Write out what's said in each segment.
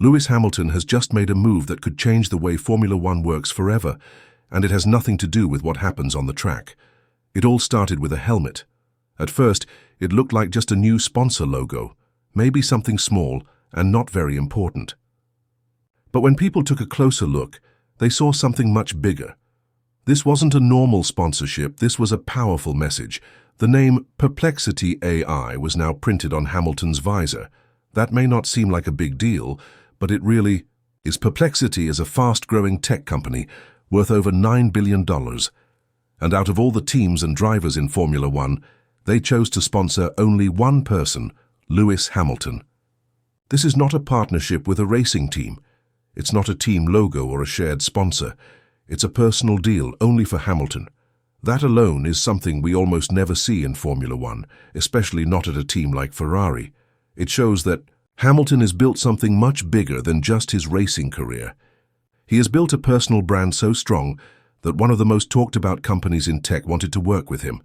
Lewis Hamilton has just made a move that could change the way Formula One works forever, and it has nothing to do with what happens on the track. It all started with a helmet. At first, it looked like just a new sponsor logo, maybe something small and not very important. But when people took a closer look, they saw something much bigger. This wasn't a normal sponsorship, this was a powerful message. The name Perplexity AI was now printed on Hamilton's visor. That may not seem like a big deal, but it really is. Perplexity is a fast-growing tech company worth over $9 billion. And out of all the teams and drivers in Formula One, they chose to sponsor only one person, Lewis Hamilton. This is not a partnership with a racing team. It's not a team logo or a shared sponsor. It's a personal deal only for Hamilton. That alone is something we almost never see in Formula One, especially not at a team like Ferrari. It shows that Hamilton has built something much bigger than just his racing career. He has built a personal brand so strong that one of the most talked about companies in tech wanted to work with him.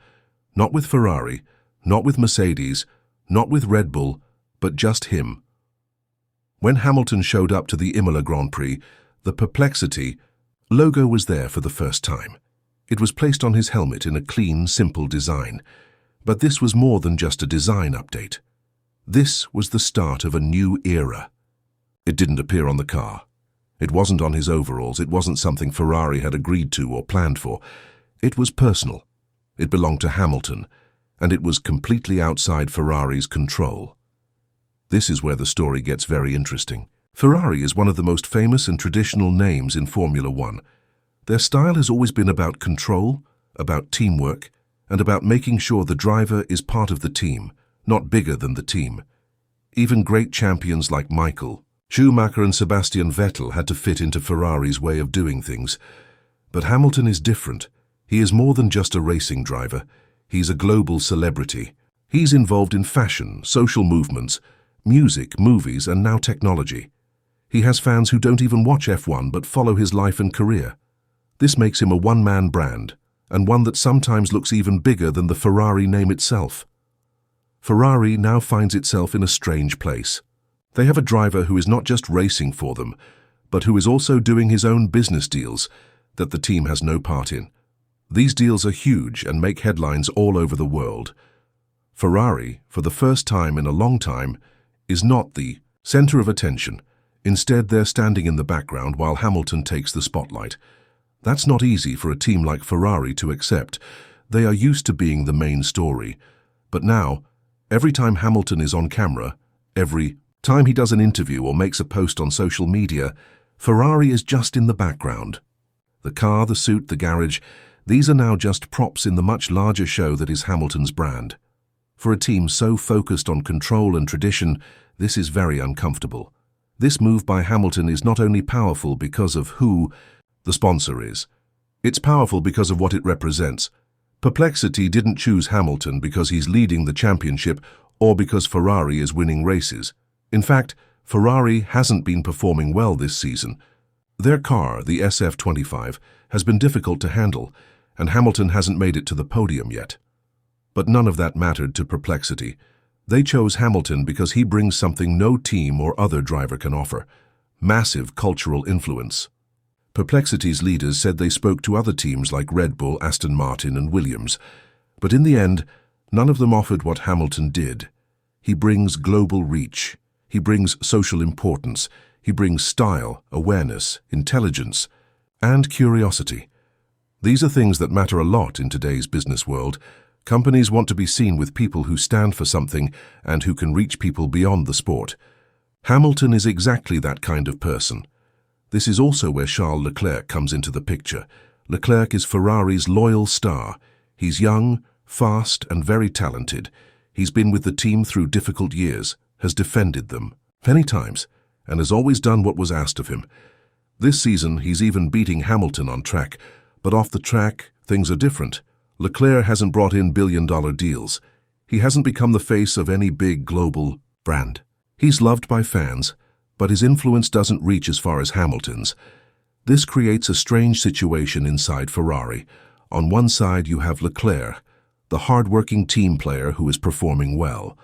Not with Ferrari, not with Mercedes, not with Red Bull, but just him. When Hamilton showed up to the Imola Grand Prix, the Perplexity logo was there for the first time. It was placed on his helmet in a clean, simple design. But this was more than just a design update. This was the start of a new era. It didn't appear on the car. It wasn't on his overalls. It wasn't something Ferrari had agreed to or planned for. It was personal. It belonged to Hamilton, and it was completely outside Ferrari's control. This is where the story gets very interesting. Ferrari is one of the most famous and traditional names in Formula One. Their style has always been about control, about teamwork, and about making sure the driver is part of the team, not bigger than the team. Even great champions like Michael Schumacher and Sebastian Vettel had to fit into Ferrari's way of doing things. But Hamilton is different. He is more than just a racing driver. He's a global celebrity. He's involved in fashion, social movements, music, movies, and now technology. He has fans who don't even watch F1 but follow his life and career. This makes him a one-man brand, and one that sometimes looks even bigger than the Ferrari name itself. Ferrari now finds itself in a strange place. They have a driver who is not just racing for them, but who is also doing his own business deals that the team has no part in. These deals are huge and make headlines all over the world. Ferrari, for the first time in a long time, is not the center of attention. Instead, they're standing in the background while Hamilton takes the spotlight. That's not easy for a team like Ferrari to accept. They are used to being the main story. But now, every time Hamilton is on camera, every time he does an interview or makes a post on social media, Ferrari is just in the background. The car, the suit, the garage, these are now just props in the much larger show that is Hamilton's brand. For a team so focused on control and tradition, this is very uncomfortable. This move by Hamilton is not only powerful because of who the sponsor is. It's powerful because of what it represents. Perplexity didn't choose Hamilton because he's leading the championship or because Ferrari is winning races. In fact, Ferrari hasn't been performing well this season. Their car, the SF25, has been difficult to handle, and Hamilton hasn't made it to the podium yet. But none of that mattered to Perplexity. They chose Hamilton because he brings something no team or other driver can offer: massive cultural influence. Perplexity's leaders said they spoke to other teams like Red Bull, Aston Martin, and Williams, but in the end, none of them offered what Hamilton did. He brings global reach. He brings social importance. He brings style, awareness, intelligence, and curiosity. These are things that matter a lot in today's business world. Companies want to be seen with people who stand for something and who can reach people beyond the sport. Hamilton is exactly that kind of person. This is also where Charles Leclerc comes into the picture. Leclerc is Ferrari's loyal star. He's young, fast, and very talented. He's been with the team through difficult years, has defended them many times, and has always done what was asked of him. This season, he's even beating Hamilton on track, but off the track, things are different. Leclerc hasn't brought in billion-dollar deals. He hasn't become the face of any big global brand. He's loved by fans, but his influence doesn't reach as far as Hamilton's. This creates a strange situation inside Ferrari. On one side, you have Leclerc, the hard-working team player who is performing well.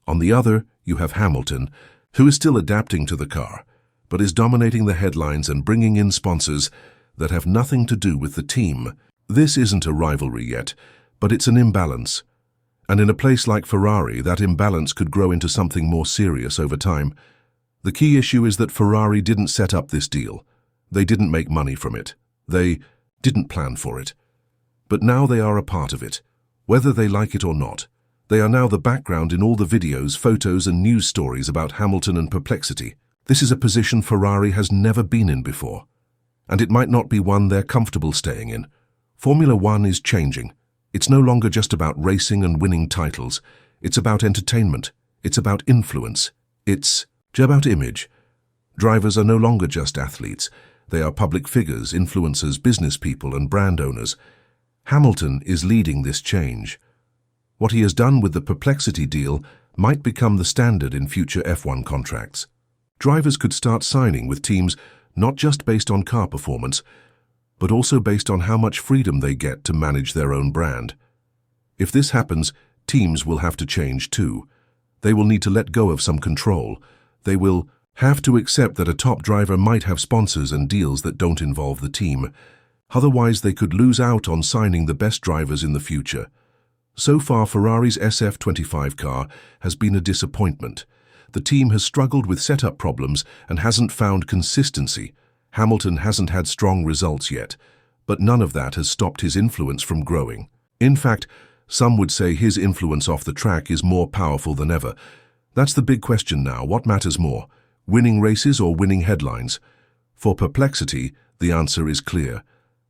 On the other, you have Hamilton, who is still adapting to the car, but is dominating the headlines and bringing in sponsors that have nothing to do with the team. This isn't a rivalry yet, but it's an imbalance. And in a place like Ferrari, that imbalance could grow into something more serious over time. The key issue is that Ferrari didn't set up this deal. They didn't make money from it. They didn't plan for it. But now they are a part of it, whether they like it or not. They are now the background in all the videos, photos and news stories about Hamilton and perplexity. This is a position Ferrari has never been in before, and it might not be one they're comfortable staying in. Formula One is changing. It's no longer just about racing and winning titles. It's about entertainment. It's about influence. It's about image. Drivers are no longer just athletes. They are public figures, influencers, business people, and brand owners. Hamilton is leading this change. What he has done with the perplexity deal might become the standard in future F1 contracts. Drivers could start signing with teams not just based on car performance, but also based on how much freedom they get to manage their own brand. If this happens, teams will have to change too. They will need to let go of some control. They will have to accept that a top driver might have sponsors and deals that don't involve the team. Otherwise, they could lose out on signing the best drivers in the future. So far, Ferrari's SF25 car has been a disappointment. The team has struggled with setup problems and hasn't found consistency. Hamilton hasn't had strong results yet, but none of that has stopped his influence from growing. In fact, some would say his influence off the track is more powerful than ever. That's the big question now. What matters more, winning races or winning headlines? For perplexity, the answer is clear.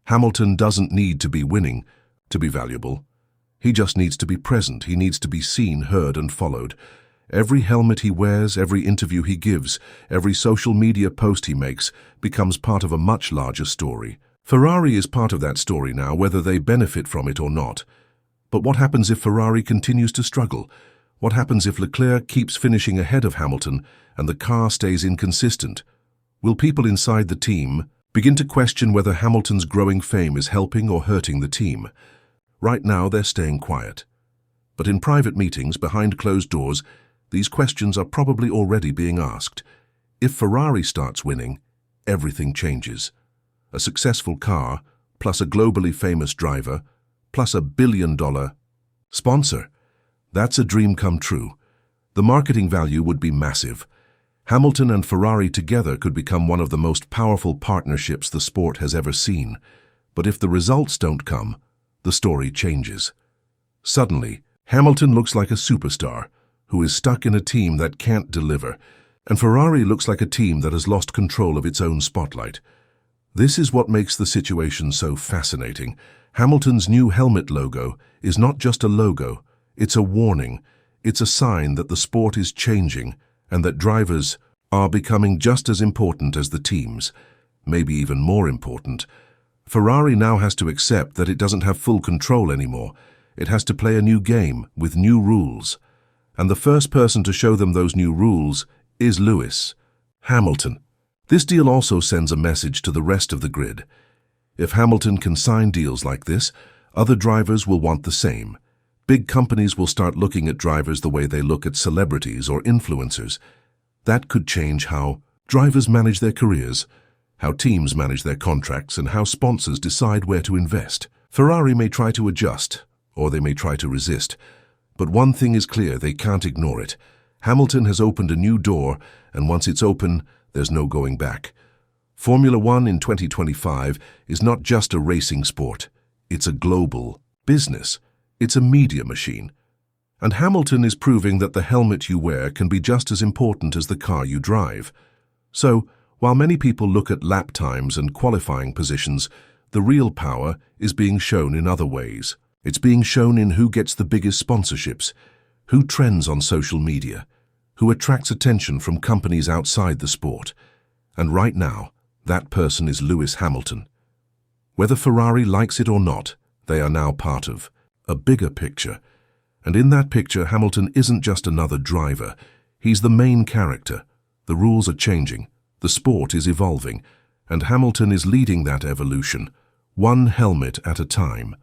Hamilton doesn't need to be winning to be valuable. He just needs to be present. He needs to be seen, heard, and followed. Every helmet he wears, every interview he gives, every social media post he makes becomes part of a much larger story. Ferrari is part of that story now, whether they benefit from it or not. But what happens if Ferrari continues to struggle? What happens if Leclerc keeps finishing ahead of Hamilton and the car stays inconsistent? Will people inside the team begin to question whether Hamilton's growing fame is helping or hurting the team? Right now, they're staying quiet. But in private meetings, behind closed doors, these questions are probably already being asked. If Ferrari starts winning, everything changes. A successful car, plus a globally famous driver, plus $1 billion sponsor. That's a dream come true. The marketing value would be massive. Hamilton and Ferrari together could become one of the most powerful partnerships the sport has ever seen. But if the results don't come, the story changes. Suddenly, Hamilton looks like a superstar who is stuck in a team that can't deliver, and Ferrari looks like a team that has lost control of its own spotlight. This is what makes the situation so fascinating. Hamilton's new helmet logo is not just a logo, it's a warning. It's a sign that the sport is changing and that drivers are becoming just as important as the teams, maybe even more important. Ferrari now has to accept that it doesn't have full control anymore. It has to play a new game with new rules. And the first person to show them those new rules is Lewis Hamilton. This deal also sends a message to the rest of the grid. If Hamilton can sign deals like this, other drivers will want the same. Big companies will start looking at drivers the way they look at celebrities or influencers. That could change how drivers manage their careers, how teams manage their contracts, and how sponsors decide where to invest. Ferrari may try to adjust, or they may try to resist. But one thing is clear, they can't ignore it. Hamilton has opened a new door, and once it's open, there's no going back. Formula One in 2025 is not just a racing sport. It's a global business. It's a media machine. And Hamilton is proving that the helmet you wear can be just as important as the car you drive. So, while many people look at lap times and qualifying positions, the real power is being shown in other ways. It's being shown in who gets the biggest sponsorships, who trends on social media, who attracts attention from companies outside the sport. And right now, that person is Lewis Hamilton. Whether Ferrari likes it or not, they are now part of a bigger picture. And in that picture, Hamilton isn't just another driver. He's the main character. The rules are changing. The sport is evolving. And Hamilton is leading that evolution, one helmet at a time.